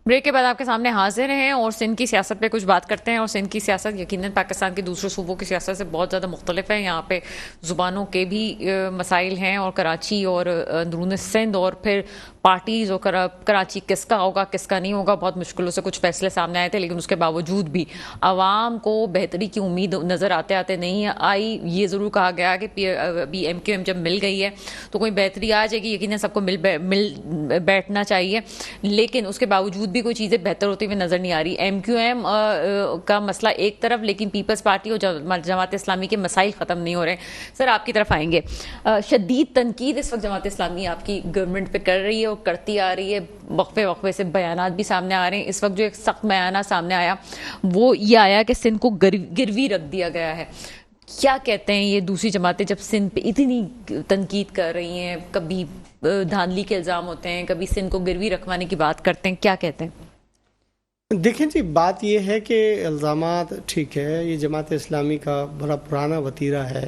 Break के बाद आपके सामने हाजिर हैं और सिंध की सियासत पे कुछ बात करते हैं। और सिंध की सियासत यकीनन पाकिस्तान के दूसरे सूबों की सियासत से बहुत ज़्यादा मुख्तलिफ है। यहाँ पे ज़ुबानों के भी मसाइल हैं और कराची और अंदरून सिंध और फिर पार्टीज़ और कराची किसका होगा किसका नहीं होगा, बहुत मुश्किलों से कुछ फैसले सामने आए थे। लेकिन उसके बावजूद भी आवाम को बेहतरी की उम्मीद नज़र आते आते नहीं आई। ये ज़रूर कहा गया कि अभी MQM जब मिल गई है तो कोई बेहतरी आ जाएगी, यकीनन सबको मिल बैठना चाहिए। लेकिन उसके बावजूद भी कोई चीज़ें बेहतर होती हुई नज़र नहीं आ रही। MQM का मसला एक तरफ, लेकिन पीपल्स पार्टी और जमात इस्लामी के मसाइल ख़त्म नहीं हो रहे। सर आपकी तरफ आएंगे। शदीद तनकीद इस वक्त जमात इस्लामी आपकी गवर्नमेंट पे कर रही है और करती आ रही है। वक्फे वक्फे से बयानात भी सामने आ रहे हैं। इस वक्त जो एक सख्त बयाना सामने आया वो ये आया कि सिंध को गिरवी रख दिया गया है। क्या कहते हैं ये दूसरी जमातें जब सिंध पे इतनी तनकीद कर रही हैं, कभी धांधली के इल्ज़ाम होते हैं, कभी सिंध को गिरवी रखवाने की बात करते हैं, क्या कहते हैं? देखें जी, बात यह है कि इल्ज़ामात ठीक है, ये जमात इस्लामी का बड़ा पुराना वतीरा है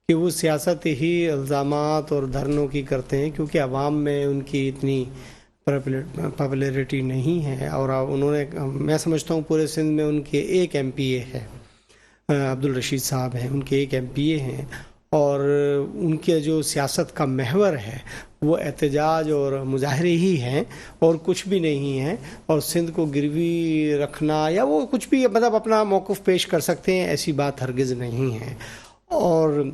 कि वो सियासत ही इल्ज़ामात और धरनों की करते हैं, क्योंकि अवाम में उनकी इतनी पॉपुलैरिटी नहीं है। और उन्होंने, मैं समझता हूँ पूरे सिंध में उनके एक MPA है, अब्दुल रशीद साहब हैं, उनके एक MPA हैं। और उनके जो सियासत का महवर है वो एहतजाज और मुजाहरे ही हैं और कुछ भी नहीं है। और सिंध को गिरवी रखना या वो कुछ भी मतलब अपना मौक़िफ़ पेश कर सकते हैं, ऐसी बात हरगिज़ नहीं है। और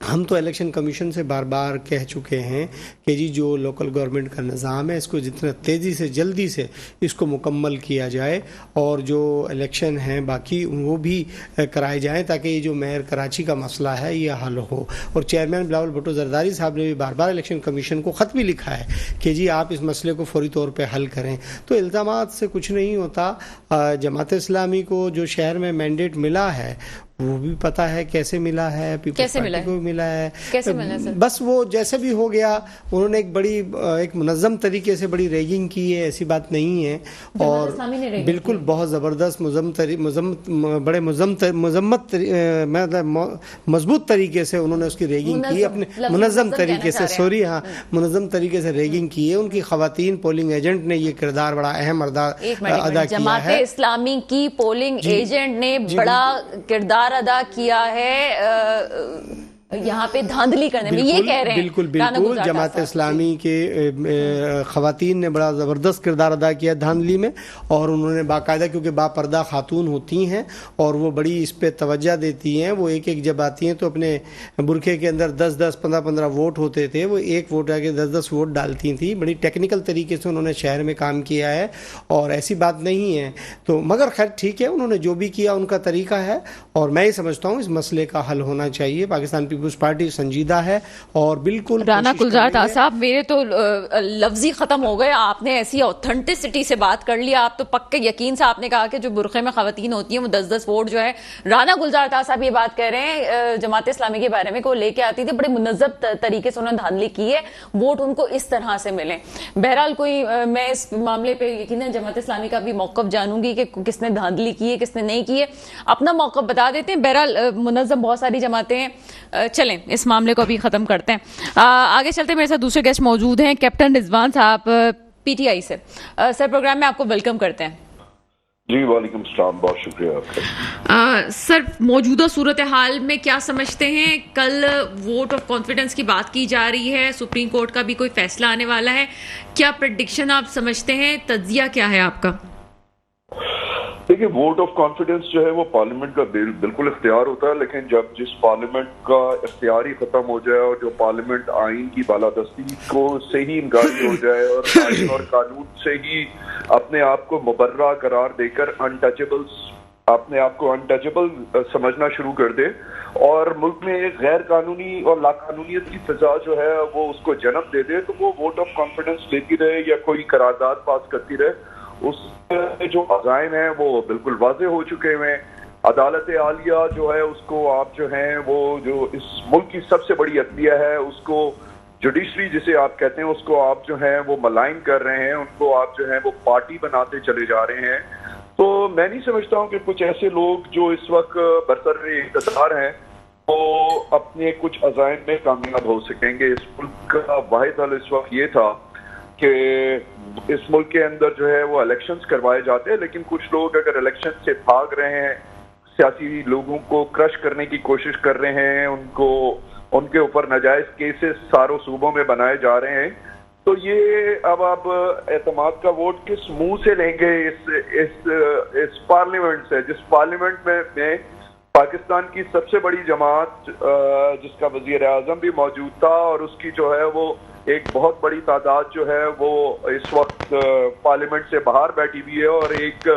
हम तो इलेक्शन कमीशन से बार बार कह चुके हैं कि जी जो लोकल गवर्नमेंट का निज़ाम है इसको जितना तेज़ी से जल्दी से इसको मुकम्मल किया जाए और जो इलेक्शन हैं बाकी वो भी कराए जाएं, ताकि ये जो मेयर कराची का मसला है ये हल हो। और चेयरमैन बिलावल भुट्टो जरदारी साहब ने भी बार बार इलेक्शन कमीशन को ख़त भी लिखा है कि जी आप इस मसले को फौरी तौर पर हल करें। तो इल्ज़ामात से कुछ नहीं होता। जमात इस्लामी को जो शहर में मैंडेट मिला है वो भी पता है कैसे मिला है, पीपल्स पार्टी को भी मिला है। कैसे मिला सर? बस वो जैसे भी हो गया, उन्होंने एक मुनज़्ज़म तरीके से बड़ी रैगिंग की है, ऐसी बात नहीं है। और बिल्कुल बहुत ज़बरदस्त बड़े मजबूत तरीके से उन्होंने उसकी रैगिंग की, अपने मुनज़्ज़म तरीके से, मुनज़्ज़म तरीके से रैगिंग की है। उनकी ख़वातीन पोलिंग एजेंट ने ये किरदार बड़ा अहम अदा किया है। जमात इस्लामी की पोलिंग एजेंट ने बड़ा किरदार अदा किया है यहाँ पे धांधली करने में, ये कह रहे हैं। बिल्कुल जमात इस्लामी के ख़वातीन ने बड़ा ज़बरदस्त किरदार अदा किया धांधली में। और उन्होंने बाकायदा, क्योंकि बापर्दा खातून होती हैं और वो बड़ी इस पर तवज्जो देती हैं, वो एक जब आती हैं तो अपने बुरखे के अंदर 10-10, 15-15 वोट होते थे, वो एक वोट आके 10-10 वोट डालती थी। बड़ी टेक्निकल तरीके से उन्होंने शहर में काम किया है और ऐसी बात नहीं है। तो मगर खैर ठीक है, उन्होंने जो भी किया उनका तरीका है और मैं ये समझता हूँ इस मसले का हल होना चाहिए। पाकिस्तान पीपल्स पार्टी संजीदा है और बिल्कुल। राना गुलजार साहब, मेरे तो लफ्ज़ ही ख़त्म हो गए। आपने ऐसी ऑथेंटिसिटी से बात कर लिया, आप तो पक्के यकीन से आपने कहा कि जो बुरखे में ख़वातीन होती हैं वो 10-10 वोट जो है। राना गुलजार साहब ये बात कह रहे हैं जमात इस्लामी के बारे में को लेके आती थी, बड़े मुनज़्ज़म तरीके से उन्होंने धांधली की है, वोट उनको इस तरह से मिले। बहरहाल कोई मैं इस मामले पर यकीनन जमात इस्लामी का भी मौक़िफ़ जानूंगी कि किसने धांधली की है किसने नहीं की है, अपना मौक़िफ़ बता देते हैं। बहरहाल मुनज़्ज़म बहुत सारी जमातें हैं। चलें इस मामले को अभी ख़त्म करते हैं, आगे चलते हैं। मेरे साथ दूसरे गेस्ट मौजूद हैं, कैप्टन रिजवान साहब PTI से। सर प्रोग्राम में आपको वेलकम करते हैं। जी वालेकुम सलाम, बहुत शुक्रिया आपका। सर मौजूदा सूरत हाल में क्या समझते हैं? कल वोट ऑफ कॉन्फिडेंस की बात की जा रही है, सुप्रीम कोर्ट का भी कोई फैसला आने वाला है, क्या प्रेडिक्शन आप समझते हैं, तज्जिया क्या है आपका? देखिए, वोट ऑफ कॉन्फिडेंस जो है वो पार्लियामेंट का बिल्कुल इख्तियार होता है, लेकिन जब जिस पार्लियामेंट का इख्तियार ही खत्म हो जाए और जो पार्लियामेंट आइन की बालादस्ती को से ही इनकारी हो जाए और आइन और कानून से ही अपने आप को मुबर्रा करार देकर अपने आप को अनटचेबल समझना शुरू कर दे और मुल्क में एक गैर कानूनी और लाकानूनियत की फिजा जो है वो उसको जन्म दे दे, तो वो वोट ऑफ कॉन्फिडेंस लेती रहे या कोई करारदाद पास करती रहे, उसके जो अज़ाइम हैं वो बिल्कुल वाज़े हो चुके हैं। अदालत आलिया जो है उसको आप जो हैं वो जो इस मुल्क की सबसे बड़ी अदलिया है उसको, जुडिशरी जिसे आप कहते हैं, उसको आप जो हैं वो मलाइन कर रहे हैं, उनको आप जो हैं वो पार्टी बनाते चले जा रहे हैं। तो मैं नहीं समझता हूँ कि कुछ ऐसे लोग जो इस वक्त बरसर इक़्तिदार हैं वो अपने कुछ अज़ाइम में कामयाब हो सकेंगे। इस मुल्क का वाहिद हल इस वक्त ये था कि इस मुल्क के अंदर जो है वो इलेक्शंस करवाए जाते हैं, लेकिन कुछ लोग अगर इलेक्शन से भाग रहे हैं, सियासी लोगों को क्रश करने की कोशिश कर रहे हैं, उनके ऊपर नाजायज केसेस सारों सूबों में बनाए जा रहे हैं, तो ये अब आप एतमाद का वोट किस मुंह से लेंगे इस पार्लियामेंट से, जिस पार्लियामेंट में पाकिस्तान की सबसे बड़ी जमात जिसका वजीर आजम भी मौजूद था और उसकी जो है वो एक बहुत बड़ी तादाद जो है वो इस वक्त पार्लियामेंट से बाहर बैठी हुई है, और एक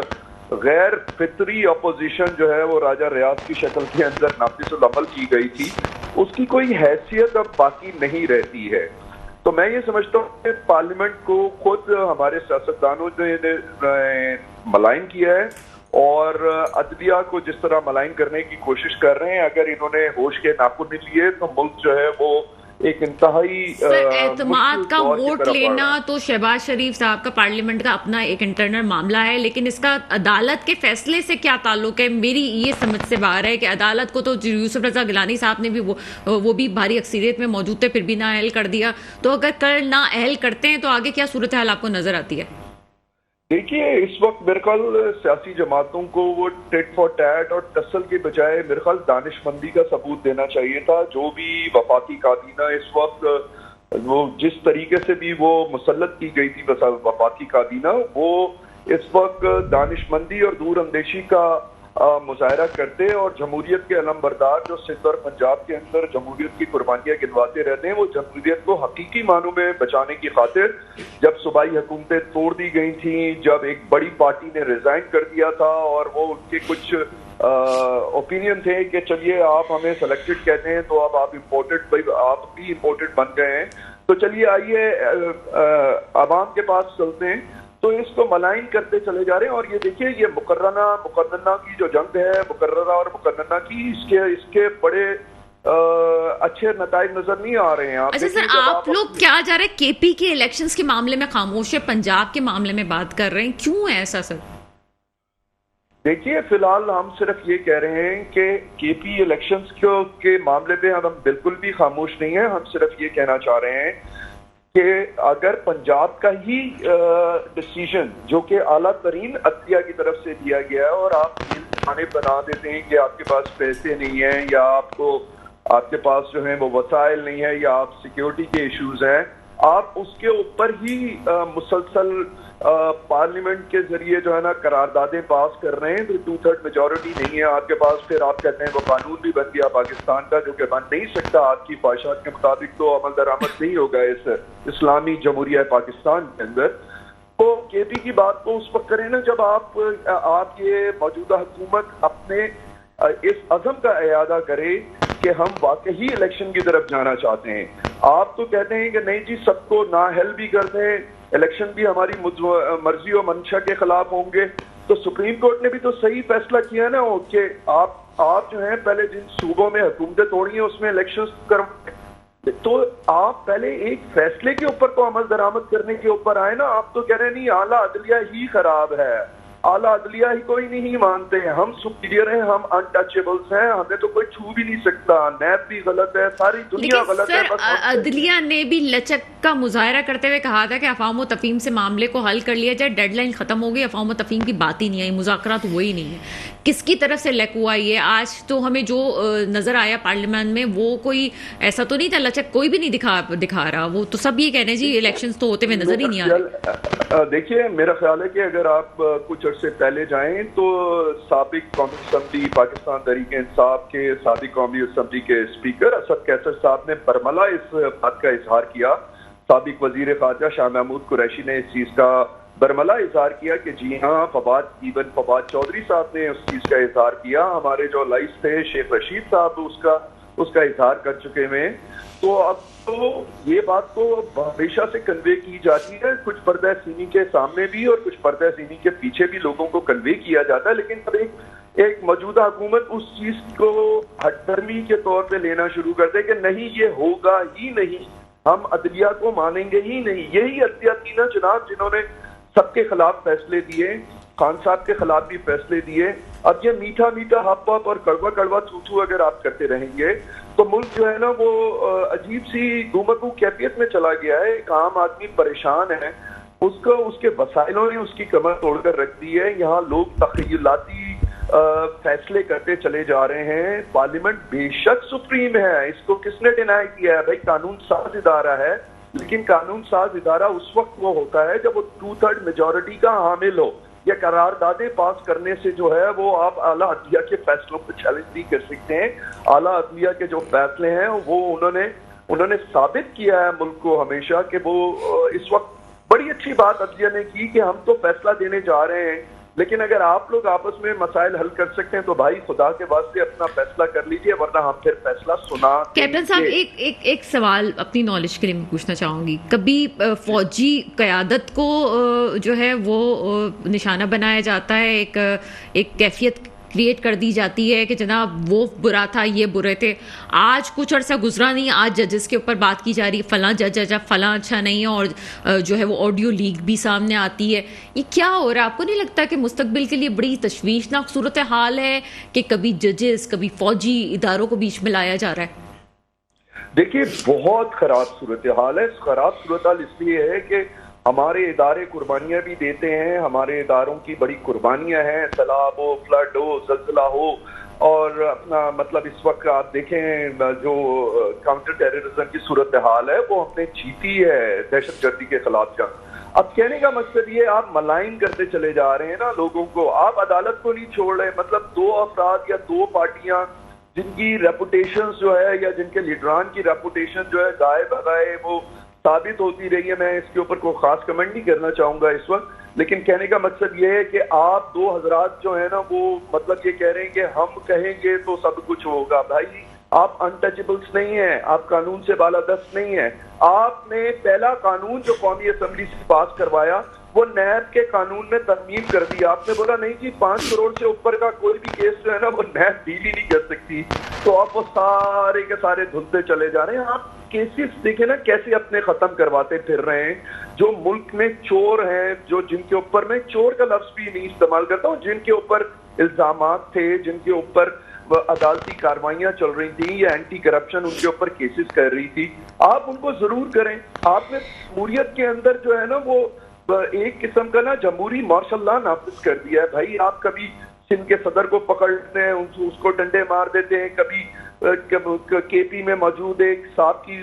गैर फितरी अपोजिशन जो है वो राजा रियाज की शक्ल के अंदर नाफिजुल अमल की गई थी, उसकी कोई हैसियत अब बाकी नहीं रहती है। तो मैं ये समझता हूँ कि पार्लियामेंट को खुद हमारे सियासतदानों ने मलाइन किया है, और अदलिया को जिस तरह मलाइन करने की कोशिश कर रहे हैं, अगर इन्होंने होश के नाखून नहीं लिए तो मुल्क जो है वो एक इंतहाई एतमाद का वोट लेना तो शहबाज शरीफ साहब का पार्लियामेंट का अपना एक इंटरनल मामला है, लेकिन इसका अदालत के फैसले से क्या ताल्लुक है, मेरी ये समझ से बाहर है कि अदालत को तो यूसुफ रजा गिलानी साहब ने भी वो भी भारी अक्सरियत में मौजूद थे, फिर भी ना अहल कर दिया। तो अगर कल ना अहल करते हैं तो आगे क्या सूरत हाल आपको नजर आती है? देखिए, इस वक्त मेरे ख्याल सियासी जमातों को वो टिट फॉर टैट और टसल के बजाय मेरे ख्याल दानिशमंदी का सबूत देना चाहिए था। जो भी वफाकी काबीना इस वक्त वो जिस तरीके से भी वो मुसल्लत की गई थी वफाकी काबीना, वो इस वक्त दानिशमंदी और दूर अंदेशी का मुजाहरा करते और जमहूरियत के अलमबरदार जो सिंध और पंजाब के अंदर जमहूरियत की कुर्बानियां गिनवाते रहते हैं, वो जमहूरियत को हकीकी मानों में बचाने की खातिर जब सूबाई हुकूमतें तोड़ दी गई थी, जब एक बड़ी पार्टी ने रिजाइन कर दिया था और वो उनके कुछ ओपिनियन थे कि चलिए आप हमें सेलेक्टेड कहते हैं तो अब आप इम्पोर्टेड, आप भी इम्पोर्टेड बन गए हैं, तो चलिए आइए आवाम के पास चलते हैं, तो इसको मलाइन करते चले जा रहे हैं। और ये देखिए, ये मुकर्रना की जो जंग है, मुकर्ररा और मुकर्रना की, इसके बड़े अच्छे नताइज नजर नहीं आ रहे हैं। अच्छा सर, आप लोग क्या जा रहे हैं, केपी के इलेक्शंस के मामले में खामोश है, पंजाब के मामले में बात कर रहे हैं, क्यों है ऐसा सर? देखिए, फिलहाल हम सिर्फ ये कह रहे हैं कि केपी इलेक्शंस के मामले पे हम बिल्कुल भी खामोश नहीं है। हम सिर्फ ये कहना चाह रहे हैं कि अगर पंजाब का ही डिसीजन जो कि आला तरीन अदलिया की तरफ से दिया गया है और आप थाने बना देते हैं कि आपके पास पैसे नहीं है या आपके पास जो है वो वसाइल नहीं है या आप सिक्योरिटी के इश्यूज हैं, आप उसके ऊपर ही मुसलसल पार्लियामेंट के जरिए जो है ना करारदादें पास कर रहे हैं, तो 2/3 मेजोरिटी नहीं है आपके पास, फिर आप कहते हैं वो कानून भी बन गया पाकिस्तान का जो कि बन नहीं सकता आपकी ख्वाहिशात के मुताबिक, तो अमल दरामद नहीं होगा इस इस्लामी जमहूरिया पाकिस्तान के अंदर। तो केपी की बात तो उस वक्त करें ना जब आप ये मौजूदा हुकूमत अपने इस अज़म का इयादा करे कि हम वाकई इलेक्शन की तरफ जाना चाहते हैं। आप तो कहते हैं कि नहीं जी, सबको नाअहल भी कर दें, इलेक्शन भी हमारी मर्जी और मंशा के खिलाफ होंगे, तो सुप्रीम कोर्ट ने भी तो सही फैसला किया ना कि आप जो है पहले जिन सूबों में हुकूमतें तोड़ी हैं उसमें इलेक्शन करवाएं, तो आप पहले एक फैसले के ऊपर तो अमल दरामद करने के ऊपर आए ना। आप तो कह रहे हैं नहीं, आला अदलिया ही खराब है, आला अदलिया ही कोई नहीं मानते हैं, हम सुपीरियर हैं, हम अनटचेबल्स हैं, हमें तो कोई छू भी नहीं सकता, नैब भी गलत है, सारी दुनिया गलत है। बस अदलिया ने भी लचक का मुजाहरा करते हुए कहा था कि अफवाम तफहीम से मामले को हल कर लिया जाए, डेडलाइन खत्म हो गई, अफवाम तफहीम की बात ही नहीं आई, मुज़ाकरात हुए ही नहीं है। किसकी तरफ से लक हुआ ये? आज तो हमें जो नजर आया पार्लियामेंट में वो कोई ऐसा तो नहीं था, लचक कोई भी नहीं दिखा रहा, वो तो सब ये कह रहे हैं जी इलेक्शंस तो होते हुए नजर ही नहीं आ रहे। देखिए, मेरा ख्याल है कि अगर आप कुछ अर्से पहले जाएं तो साबिक कौमी असम्बली पाकिस्तान तहरीक इंसाफ के साबिक कौमी असम्बली के स्पीकर असद कैसर साहब ने बरमला इस बात का इजहार किया। साबिक वजीर खारजा शाह महमूद कुरैशी ने इस चीज का बरमला इजहार किया कि जी हाँ, फवाद चौधरी साहब ने उस चीज का इजहार किया, हमारे जो लाइस थे शेख रशीद साहब उसका इजहार कर चुके हैं। तो अब तो ये बात तो हमेशा से कन्वे की जाती है, कुछ पर्दा सीनी के सामने भी और कुछ पर्दा सीनी के पीछे भी लोगों को कन्वे किया जाता है, लेकिन अब एक मौजूदा हुकूमत उस चीज को हटधर्मी के तौर पे लेना शुरू कर दे कि नहीं, ये होगा ही नहीं, हम अदलिया को मानेंगे ही नहीं। यही अदलिया थी ना जनाब जिन्होंने सबके खिलाफ फैसले दिए खान साहब के खिलाफ भी फैसले दिए। अब ये मीठा मीठा हप हप और कड़वा कड़वा थू थू अगर आप करते रहेंगे तो मुल्क जो है ना वो अजीब सी गुमगू कैफियत में चला गया है। एक आम आदमी परेशान है, उसको उसके वसाइलों ने उसकी कमर तोड़कर रख दी है। यहाँ लोग तखयलाती फैसले करते चले जा रहे हैं। पार्लियामेंट बेशक सुप्रीम है, इसको किसने डिनाई किया है? भाई कानून साज इदारा है, लेकिन कानून साज इदारा उस वक्त वो होता है जब वो 2/3 मेजोरिटी का हामिल हो। या करारदादे पास करने से जो है वो आप आला अदलिया के फैसलों को चैलेंज नहीं कर सकते हैं। आला अदलिया के जो फैसले हैं वो उन्होंने साबित किया है मुल्क को हमेशा कि वो इस वक्त बड़ी अच्छी बात अदलिया ने की कि हम तो फैसला देने जा रहे हैं, लेकिन अगर आप लोग आपस में मसाइल हल कर सकते हैं तो भाई खुदा के वास्ते अपना फैसला कर लीजिए, वरना हम फिर फैसला सुना। कैप्टन साहब एक सवाल अपनी नॉलेज के लिए मैं पूछना चाहूंगी। कभी फौजी क़यादत को जो है वो निशाना बनाया जाता है, एक कैफियत क्रिएट कर दी जाती है कि जनाब वो बुरा था, ये बुरे थे। आज कुछ अर्सा गुजरा नहीं, आज जजेस के ऊपर बात की जा रही है, फलां जज अच्छा फलां अच्छा नहीं है, और जो है वो ऑडियो लीक भी सामने आती है। ये क्या हो रहा है? आपको नहीं लगता कि मुस्तकबिल के लिए बड़ी तशवीशनाक सूरत हाल है कि कभी जजेस कभी फौजी इदारों को बीच में लाया जा रहा है? देखिए बहुत खराब सूरत हाल है। खराब सूरत हाल इसलिए है कि हमारे इदारे कुर्बानियां भी देते हैं, हमारे इदारों की बड़ी कुर्बानियां हैं, सैलाब हो, फ्लड हो, जल्जला हो, और अपना मतलब इस वक्त आप देखें जो काउंटर टेररिज्म की सूरत हाल है वो हमने जीती है, दहशतगर्दी के खिलाफ जंग। अब कहने का मकसद ये आप मलाइन करते चले जा रहे हैं ना लोगों को, आप अदालत को नहीं छोड़ रहे। मतलब 2 अफराद या 2 पार्टियां जिनकी रेपुटेशन जो है या जिनके लीडरान की रेपुटेशन जो है गाए बगाए वो साबित होती रही है, मैं इसके ऊपर कोई खास कमेंट नहीं करना चाहूंगा इस वक्त, लेकिन कहने का मकसद ये है कि आप 2 हजरात जो है ना वो मतलब ये कह रहे हैं कि हम कहेंगे तो सब कुछ होगा। भाई आप अनटचेबल्स नहीं है, आप कानून से बालादस्त नहीं है। आपने पहला कानून जो कौमी असम्बली से पास करवाया वो नैब के कानून में तरमीम कर दी। आपने बोला नहीं जी 5 करोड़ से ऊपर का कोई भी केस जो है ना वो नैब डील ही नहीं कर सकती, तो आप वो सारे के सारे धुलते चले जा रहे हैं। आप केसेस देखे ना कैसे अपने खत्म करवाते फिर रहे हैं। जो मुल्क में चोर हैं, जो जिनके ऊपर मैं चोर का लफ्ज भी नहीं इस्तेमाल करता हूँ, जिनके ऊपर इल्जामात थे, जिनके ऊपर अदालती कार्रवाइयां चल रही थी या एंटी करप्शन उनके ऊपर केसेस कर रही थी, आप उनको जरूर करें। आपने जमहूरियत के अंदर जो है ना वो एक किस्म का ना जमहूरी मार्शल लॉ नाफिज कर दिया है। भाई आप कभी सिंध के सदर को पकड़ते हैं, उसको डंडे मार देते हैं, कभी केपी में मौजूद एक साहब की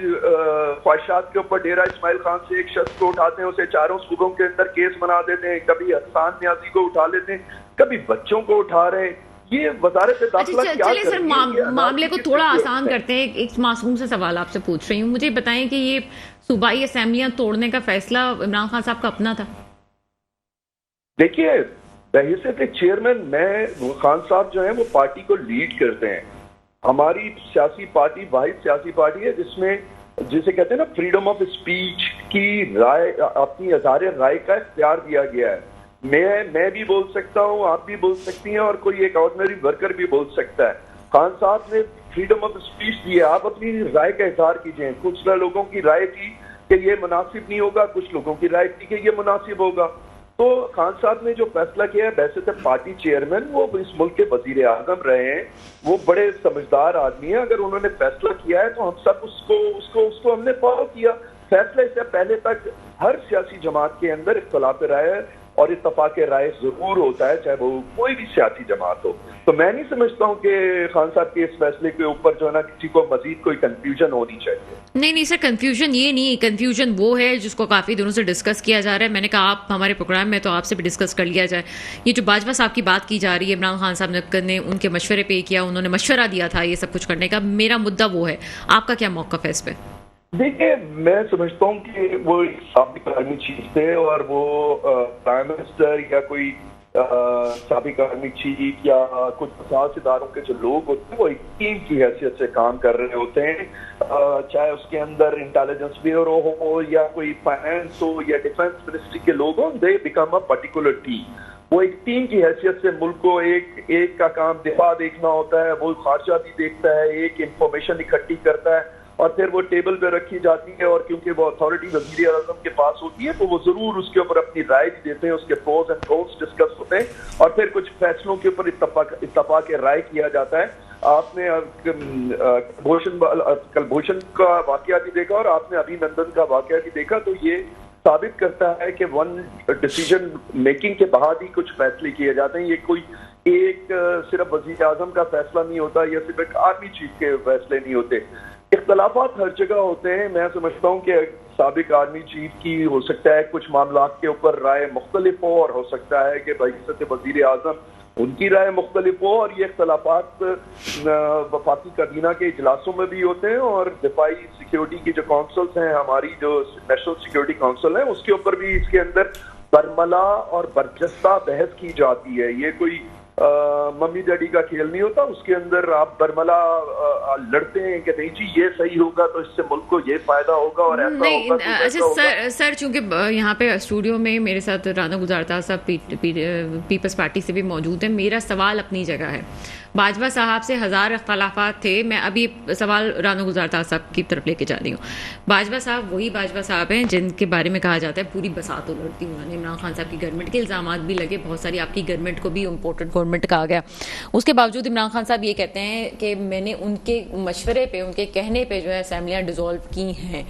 ख्वाहिशात के ऊपर डेरा इस्माइल खान से एक शख्स को उठाते हैं, उसे 4 सूबों के अंदर केस बना देते हैं, कभी हसन न्याजी को उठा लेते हैं, कभी बच्चों को उठा रहे हैं। ये वजारत दाखिला क्या कर रही है? सर मामले को थोड़ा आसान करते हैं। एक मासूम से सवाल आपसे पूछ रही हूँ, मुझे बताएं कि ये सूबाई असेंबलियां तोड़ने का फैसला इमरान खान साहब का अपना था? देखिए बहैसियत एक चेयरमैन मैं खान साहब जो है वो पार्टी को लीड करते हैं। हमारी सियासी पार्टी वाहिद सियासी पार्टी है जिसे कहते हैं ना फ्रीडम ऑफ स्पीच की राय, अपनी इज़हार राय का इख्तियार दिया गया है। मैं भी बोल सकता हूँ, आप भी बोल सकती हैं, और कोई एक ऑर्डिनरी वर्कर भी बोल सकता है। खान साहब ने फ्रीडम ऑफ स्पीच दी है, आप अपनी राय का इज़हार कीजिए। कुछ लोगों की राय थी कि ये मुनासिब नहीं होगा, कुछ लोगों की राय थी कि ये मुनासिब होगा। तो खान साहब ने जो फैसला किया है, वैसे तो पार्टी चेयरमैन वो इस मुल्क के वजीर आजम रहे हैं, वो बड़े समझदार आदमी हैं। अगर उन्होंने फैसला किया है तो हम सब उसको हमने फॉलो किया। फैसला इससे पहले तक हर सियासी जमात के अंदर इख्तिलाफ राय और इत्तफाक राय जरूर होता है, चाहे वो कोई भी सियासी जमात हो। तो मैं नहीं समझता हूँ कि खान साहब के इस फैसले के ऊपर जो है ना किसी को मजीद कोई कंफ्यूजन होनी चाहिए। नहीं सर, कंफ्यूजन ये नहीं, कंफ्यूजन वो है जिसको काफी दिनों से डिस्कस किया जा रहा है। मैंने कहा आप हमारे प्रोग्राम में तो आपसे भी डिस्कस कर लिया जाए। ये जो बाजवा साहब की बात की जा रही है, इमरान खान साहब ने उनके मशवरे पे किया, उन्होंने मशवरा दिया था ये सब कुछ करने का, मेरा मुद्दा वो है, आपका क्या मौक़िफ़ है इस पे? देखिए मैं समझता हूँ कि वो साबिक आर्मी चीफ थे और वो प्राइम मिनिस्टर या कोई साबिक आर्मी चीफ या कुछ खास इदारों के जो लोग होते हैं वो एक टीम की हैसियत से काम कर रहे होते हैं, चाहे उसके अंदर इंटेलिजेंस ब्यूरो हो या कोई फाइनेंस हो या डिफेंस मिनिस्ट्री के लोग हों, they become a particular team. वो एक टीम की हैसियत से मुल्क को एक का काम दिफा देखना होता है, वो खारजा भी देखता है, एक इंफॉर्मेशन इकट्ठी करता है और फिर वो टेबल पे रखी जाती है, और क्योंकि वो अथॉरिटी वज़ीर आज़म के पास होती है तो वो जरूर उसके ऊपर अपनी राय भी देते हैं, उसके प्रोज एंड कॉन्स डिस्कस होते हैं और फिर कुछ फैसलों के ऊपर इत्तफाक राय किया जाता है। आपने कलभूषण का वाकया भी देखा और आपने अभिनंदन का वाकया भी देखा, तो ये साबित करता है कि वन डिसीजन मेकिंग के बाद ही कुछ फैसले किए जाते हैं। ये कोई एक सिर्फ वज़ीर आज़म का फैसला नहीं होता या सिर्फ एक आर्मी चीफ के फैसले नहीं होते। इख्तलाफात हर जगह होते हैं। मैं समझता हूँ कि साबिक आर्मी चीफ की हो सकता है कुछ मामलात के ऊपर राय मुख्तलिफ हो, और हो सकता है कि बहैसियत वज़ीर आज़म उनकी राय मुख्तलिफ हो, और ये इख्तलाफात वफाकी काबीना के इजलासों में भी होते हैं, और दिफाई सिक्योरिटी की जो काउंसिल्स हैं, हमारी जो नेशनल सिक्योरिटी काउंसिल है, उसके ऊपर भी इसके अंदर बरमला और बरजस्ता बहस की जाती है। ये कोई मम्मी डैडी का खेल नहीं होता। उसके अंदर आप बरमला लड़ते हैं कि नहीं जी ये सही होगा तो इससे मुल्क को ये फायदा होगा और ऐसा नहीं, होगा तो अच्छा सर चूंकि यहाँ पे स्टूडियो में मेरे साथ राना गुलजार साहब पीपल्स पार्टी से भी मौजूद है, मेरा सवाल अपनी जगह है। बाजवा साहब से हज़ार इख्तलाफात थे, मैं अभी सवाल राना गुलजार साहब की तरफ लेके जा रही हूँ। बाजवा साहब वही बाजवा साहब हैं जिनके बारे में कहा जाता है पूरी बसात उलटती उन्होंने, इमरान खान साहब की गवर्नमेंट के इल्ज़ामात भी लगे, बहुत सारी आपकी गवर्नमेंट को भी इम्पोर्टेंट गवर्नमेंट कहा गया। उसके बावजूद इमरान खान साहब ये कहते हैं कि मैंने उनके मशवरे पे, उनके कहने पे जो है असेंबलियाँ डिसॉल्व की हैं।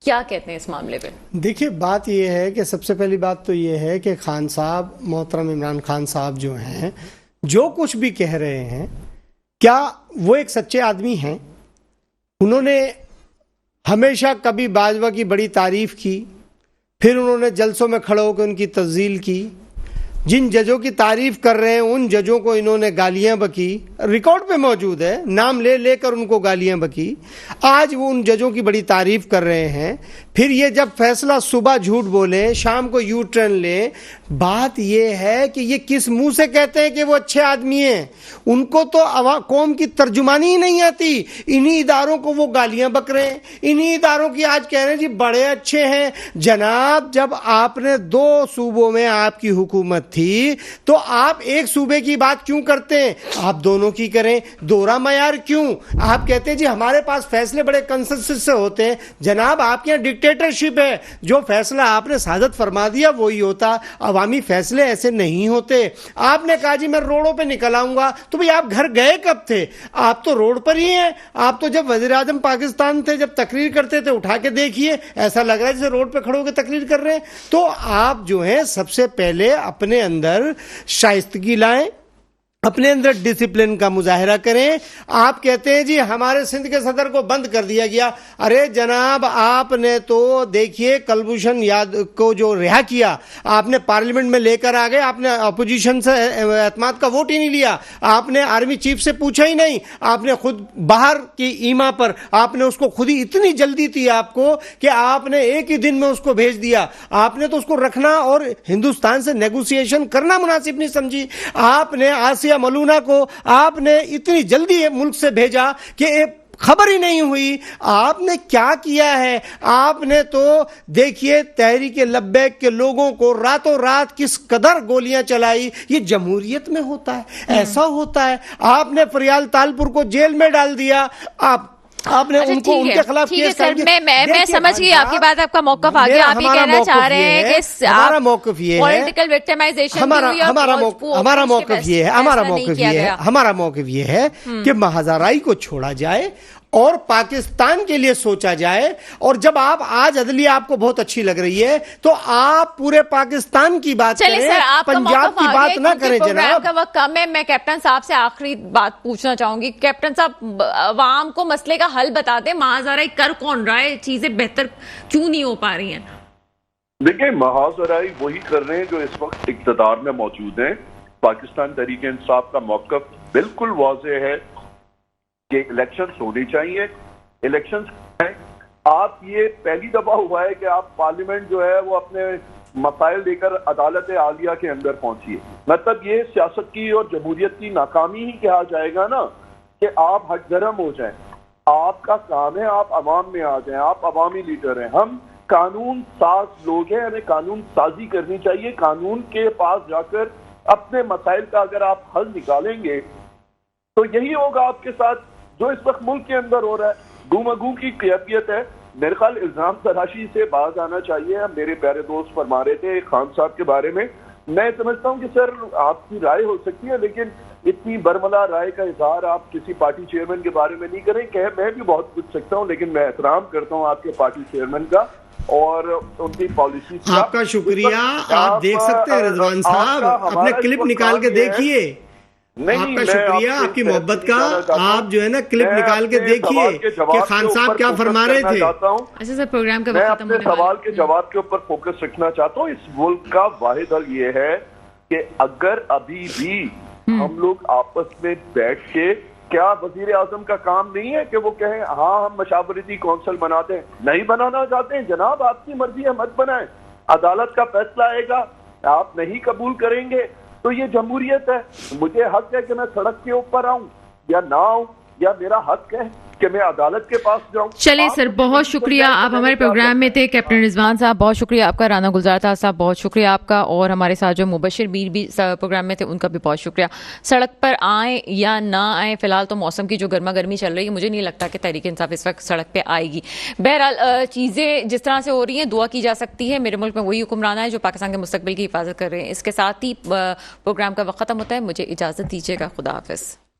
क्या कहते हैं इस मामले पे? देखिए, बात यह है कि सबसे पहली बात तो ये है कि खान साहब, मोहतरम इमरान खान साहब जो हैं, जो कुछ भी कह रहे हैं, क्या वो एक सच्चे आदमी हैं? उन्होंने हमेशा कभी बाजवा की बड़ी तारीफ की, फिर उन्होंने जलसों में खड़े होकर उनकी तज़ील की। जिन जजों की तारीफ कर रहे हैं उन जजों को इन्होंने गालियां बकी, रिकॉर्ड पे मौजूद है, नाम ले लेकर उनको गालियां बकी। आज वो उन जजों की बड़ी तारीफ कर रहे हैं, फिर ये जब फैसला सुबह झूठ बोले, शाम को यू टर्न ले। बात ये है कि ये किस मुंह से कहते हैं कि वो अच्छे आदमी हैं? उनको तो कौम की तर्जुमानी ही नहीं आती। इन्हीं इदारों को वो गालियां बक रहे हैं, इन्हीं इदारों की आज कह रहे हैं जी बड़े अच्छे हैं। जनाब, जब आपने 2 सूबों में आपकी हुकूमत थी तो आप एक सूबे की बात क्यों करते हैं? आप दोनों की करें। दोहरा मयार क्यों? आप कहते हैं जी हमारे पास फैसले बड़े कंसेंसस से होते हैं। जनाब, आपके यहाँ डिक्टेटरशिप है, जो फैसला आपने सादत फरमा दिया वही होता। अवामी फैसले ऐसे नहीं होते। आपने कहा जी मैं रोडों पे निकल आऊंगा, तो भाई आप घर गए कब थे? आप तो रोड पर ही हैं। आप तो जब वजीर आजम पाकिस्तान थे, जब तकरीर करते थे, उठा के देखिए, ऐसा लग रहा है जैसे रोड पे खड़े होकर तकरीर कर रहे हैं। तो आप जो है सबसे पहले अपने अंदर शाइस्तगी लाएं, अपने अंदर डिसिप्लिन का मुजाहरा करें। आप कहते हैं जी हमारे सिंध के सदर को बंद कर दिया गया। अरे जनाब, आपने तो देखिए कलभूषण यादव को जो रिहा किया, आपने पार्लियामेंट में लेकर आ गए, आपने अपोजिशन से एतमाद का वोट ही नहीं लिया, आपने आर्मी चीफ से पूछा ही नहीं, आपने खुद बाहर की ईमा पर आपने उसको खुद ही, इतनी जल्दी थी आपको कि आपने एक ही दिन में उसको भेज दिया। आपने तो उसको रखना और हिंदुस्तान से नेगोशिएशन करना मुनासिब नहीं समझी। आपने आसिया मलूना को आपने इतनी जल्दी मुल्क से भेजा कि खबर ही नहीं हुई। आपने क्या किया है? आपने तो देखिए तहरीक लब्बैक के लोगों को रातों रात किस कदर गोलियां चलाई। ये जमहूरियत में होता है, ऐसा होता है। आपने फरियाल तालपुर को जेल में डाल दिया। आपने उनको उनके खिलाफ केस सर, मैं समझ गई आपकी बात, आपका मौकफ आ गया। आप ये कहना चाह रहे हैं कि हमारा मौकफ ये है, पॉलिटिकल विक्टिमाइजेशन, हमारा मौकफ ये है कि महाजराई को छोड़ा जाए और पाकिस्तान के लिए सोचा जाए। और जब आप आज अदलिया आपको बहुत अच्छी लग रही है तो आप पूरे पाकिस्तान की बात करें, पंजाब की बात ना करें। जनाब, का वक्त कम है। मैं कैप्टन साहब से आखिरी बात पूछना चाहूंगी। कैप्टन साहब, आवाम को मसले का हल बता दें, महाजराई कर कौन रहा है? चीजें बेहतर क्यों नहीं हो पा रही हैं? देखिए, महाजराई वही कर रहे हैं जो इस वक्त इक़्तिदार में मौजूद हैं। पाकिस्तान तहरीक इंसाफ का मौक़िफ़ बिल्कुल वाज़ेह है कि इलेक्शंस होने चाहिए। इलेक्शंस है, आप ये पहली दफा हुआ है कि आप पार्लियामेंट जो है वो अपने मसाइल लेकर अदालत आलिया के अंदर पहुंची है। मतलब ये सियासत की और जमहूरियत की नाकामी ही कहा जाएगा ना कि आप हटगर्म हो जाएं। आपका काम है आप अवाम में आ जाएं, आप अवामी लीडर हैं। हम कानून साज लोग हैं, हमें कानून साजी करनी चाहिए। कानून के पास जाकर अपने मसाइल का अगर आप हल निकालेंगे तो यही होगा आपके साथ जो इस वक्त मुल्क के अंदर हो रहा है। गुमगू की कैफियत है। मेरे ख्याल इल्जाम तराशी से बाज आना चाहिए। मेरे प्यारे दोस्त फरमा रहे थे खान साहब के बारे में, मैं समझता हूँ कि सर आपकी राय हो सकती है, लेकिन इतनी बरमला राय का इजहार आप किसी पार्टी चेयरमैन के बारे में नहीं करें। कह मैं भी बहुत कुछ सकता हूँ, लेकिन मैं एहतराम करता हूँ आपके पार्टी चेयरमैन का और उनकी पॉलिसी का। आपका शुक्रिया। आप देख सकते हैं रिजवान साहब, अपने क्लिप निकाल के देखिए। आपका शुक्रिया, आपकी मोहब्बत का। आप जो है ना क्लिप निकाल के देखिए कि खान साहब क्या फरमा रहे थे। अच्छा सर, प्रोग्राम का मैं वक्त खत्म अपने होने वाला सवाल के जवाब के ऊपर फोकस रखना चाहता हूँ। इस मुल्क का वाहिद हल ये है कि अगर अभी भी हम लोग आपस में बैठ के, क्या वजीर आजम का काम नहीं है कि वो कहें हाँ हम मशावरती कौंसिल बनाते हैं? नहीं बनाना चाहते हैं जनाब, आपकी मर्जी है, मत बनाएं। अदालत का फैसला आएगा, आप नहीं कबूल करेंगे तो ये जमहूरियत है। मुझे हक है कि मैं सड़क के ऊपर आऊं या ना आऊं, या मेरा हक है कि मैं अदालत के पास जाऊं। चलिए सर, बहुत शुक्रिया। आप हमारे प्रोग्राम में थे कैप्टन रिजवान साहब, बहुत शुक्रिया आपका। राना गुलजार साहब, बहुत शुक्रिया आपका। और हमारे साथ जो मुबशिर मीर भी प्रोग्राम में थे, उनका भी बहुत शुक्रिया। सड़क पर आए या ना आए, फिलहाल तो मौसम की जो गर्मा गर्मी चल रही है, मुझे नहीं लगता कि तहरीक इंसाफ इस वक्त सड़क पर आएगी। बहरहाल चीज़ें जिस तरह से हो रही हैं, दुआ की जा सकती है। मेरे मुल्क में वही हुक्मरान है जो पाकिस्तान के मुस्तकबिल की हिफाजत कर रहे हैं। इसके साथ ही प्रोग्राम का वक्त खत्म होता है। मुझे इजाज़त दीजिएगा। खुदा हाफिज़।